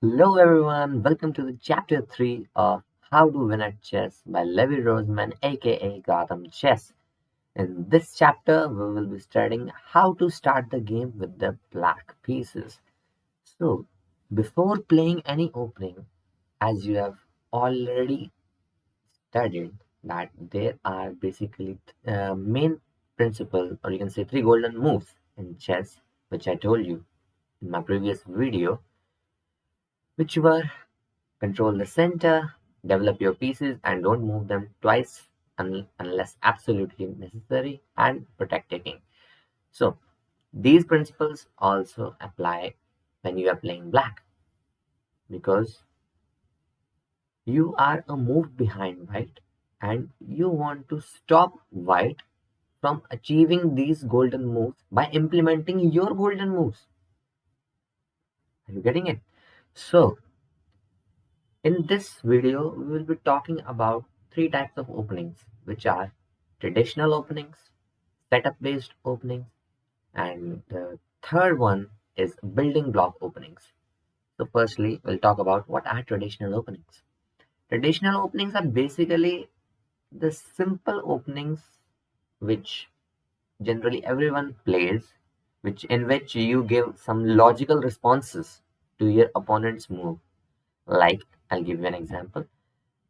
Hello everyone, welcome to the chapter 3 of How to Win at Chess by Levi Roseman aka Gotham Chess. In this chapter, we will be studying how to start the game with the black pieces. So, before playing any opening, as you have already studied, that there are basically main principle, or you can say three golden moves in chess, which I told you in my previous video, which were control the center, develop your pieces, and don't move them twice unless absolutely necessary, and protect your king. So, these principles also apply when you are playing black because you are a move behind white and you want to stop white from achieving these golden moves by implementing your golden moves. Are you getting it? So, in this video, we will be talking about three types of openings, which are traditional openings, setup based openings, and the third one is building block openings. So, firstly, we'll talk about what are traditional openings. Traditional openings are basically the simple openings which generally everyone plays, which you give some logical responses to your opponent's move. Like, I'll give you an example.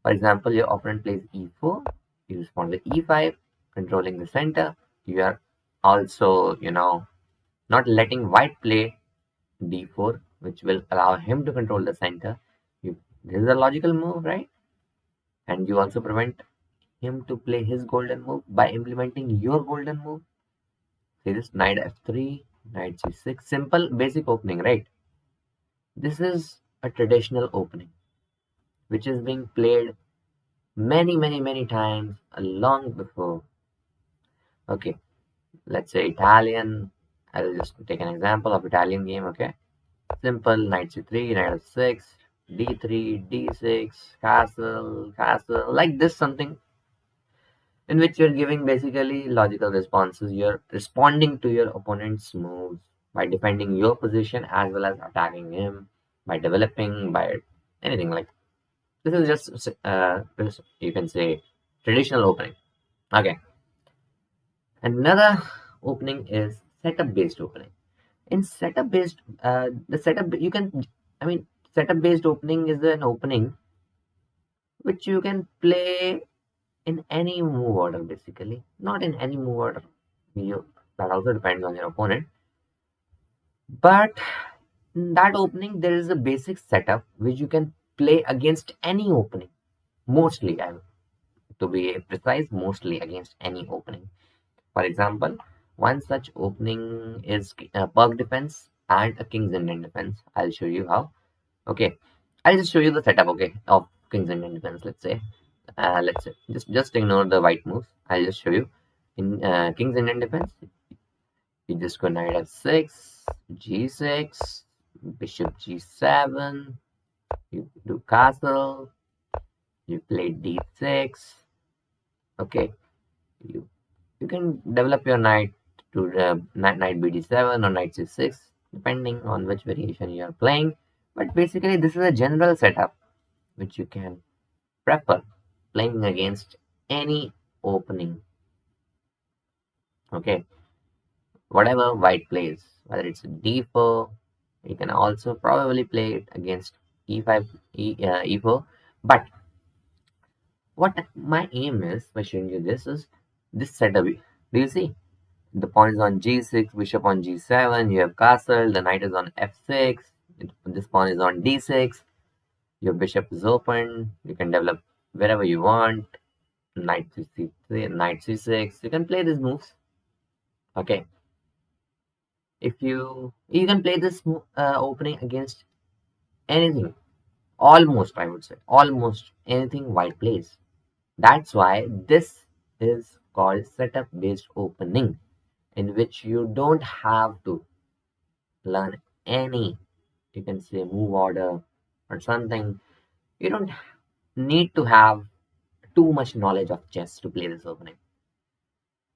For example, your opponent plays e4, you respond with e5, controlling the center. You are also, not letting white play d4, which will allow him to control the center. This is a logical move, right? And you also prevent him to play his golden move by implementing your golden move. See this knight f3, knight c6, simple basic opening, right? This is a traditional opening, which is being played many times long before. Okay, let's say Italian. I'll just take an example of Italian game. Okay, simple knight c3, knight f6, d3, d6, castle, like this, something in which you're giving basically logical responses. You're responding to your opponent's moves by defending your position as well as attacking him by developing, by anything like this. Is just you can say traditional opening. Okay, another opening is setup based opening. In setup based, the setup you can, I mean, setup based opening is an opening which you can play in any move order, basically not in any move order. You, that also depends on your opponent, but in that opening there is a basic setup which you can play against any opening, mostly, to be precise, mostly against any opening. For example, one such opening is Perk defense and a King's Indian defense. I'll show you how. Okay, I'll just show you the setup, okay, of King's Indian defense. Let's say just ignore the white moves. I'll just show you. In King's Indian defense, you just go knight f6, g6, bishop g7. You do castle. You play d6. Okay, you you can develop your knight to knight bd7 or knight c6, depending on which variation you are playing. But basically, this is a general setup which you can prefer playing against any opening. Okay, whatever white plays, whether it's d4, you can also probably play it against e5, e4. But what my aim is by showing you this is this setup. Do you see? The pawn is on g6, bishop on g7, you have castle, the knight is on f6, this pawn is on d6, your bishop is open, you can develop wherever you want, knight c3, knight c6, you can play these moves. Okay, if you can play this opening against anything, almost, I would say, almost anything white plays. That's why this is called setup based opening, in which you don't have to learn any, you can say, move order or something. You don't need to have too much knowledge of chess to play this opening.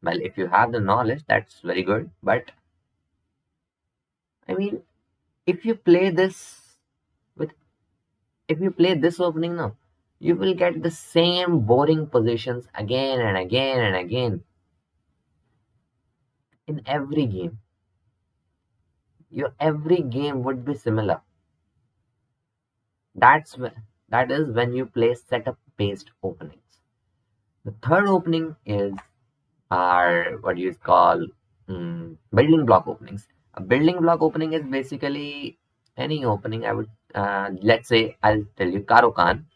Well, if you have the knowledge, that's very good, but I mean, if you play this with If you play this opening now, you will get the same boring positions again and again and again in every game. Your every game would be similar. That is when you play setup based openings. The third opening is our what you call building block openings. A building block opening is basically any opening. I would let's say I'll tell you Karo Khan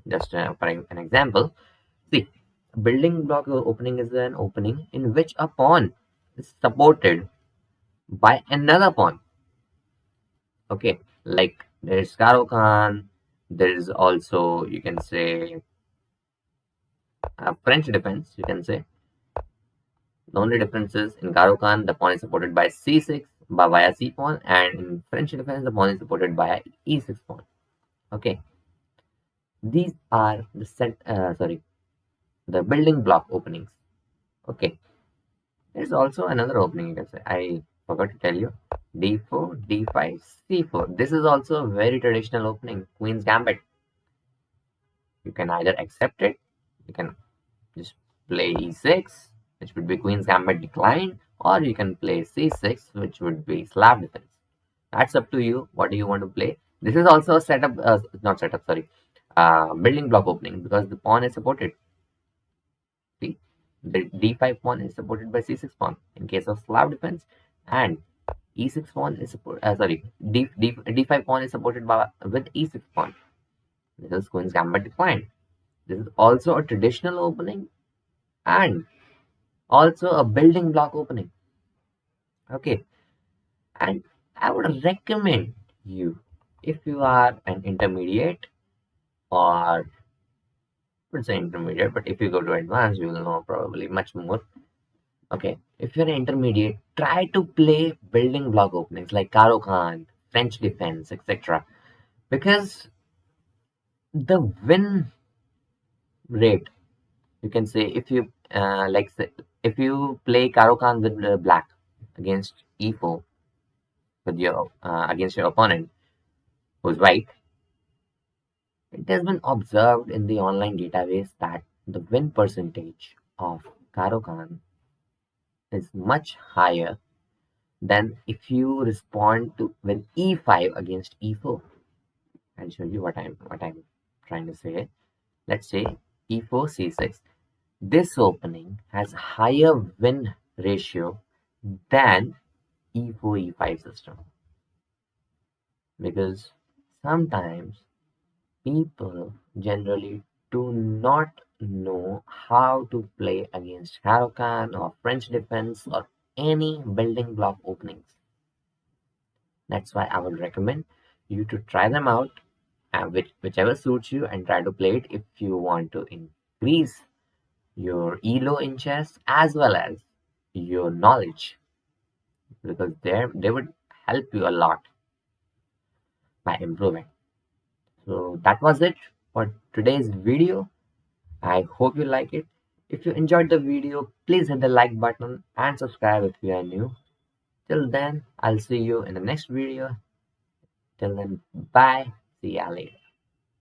just for an example. See, a building block opening is an opening in which a pawn is supported by another pawn. Okay, like there's Karo Khan. There is also you can say French defense. You can say the only difference is in Karo Khan the pawn is supported by c6 by via c pawn, and in French defense the pawn is supported by e6 pawn. Okay, these are the the building block openings. Okay, there's also another opening you can say. I forgot to tell you d4, d5, c4. This is also a very traditional opening, Queen's Gambit. You can either accept it, you can just play e6, which would be Queen's Gambit decline, or you can play c6, which would be slab defense. That's up to you. What do you want to play? This is also a setup, not setup, sorry, building block opening because the pawn is supported. See, the d5 pawn is supported by c6 pawn in case of slab defense, and e6 pawn is d5 pawn is supported by with e6 pawn. This is Queen's Gambit decline. This is also a traditional opening and also a building block opening. Okay, and I would recommend you if you are an intermediate, or I would say intermediate, but if you go to advanced you will know probably much more. Okay, if you're an intermediate, try to play building block openings like Karo Khan, French defense, etc. Because the win rate, you can say, if you if you play Karo Khan with black against e4 with your against your opponent who's white, it has been observed in the online database that the win percentage of Karo Khan is much higher than if you respond to with e5 against e4. I'll show you what I'm trying to say. Let's say e4 c6. This opening has higher win ratio than e4 e5 system, because sometimes people generally do not know how to play against Huracan or French defense or any building block openings. That's why I would recommend you to try them out, whichever suits you, and try to play it if you want to increase your elo in chess as well as your knowledge, because they would help you a lot by improving. So that was it for today's video. I hope you like it. If you enjoyed the video, please hit the like button and subscribe if you are new. Till then, I'll see you in the next video. Till then, bye. See ya later.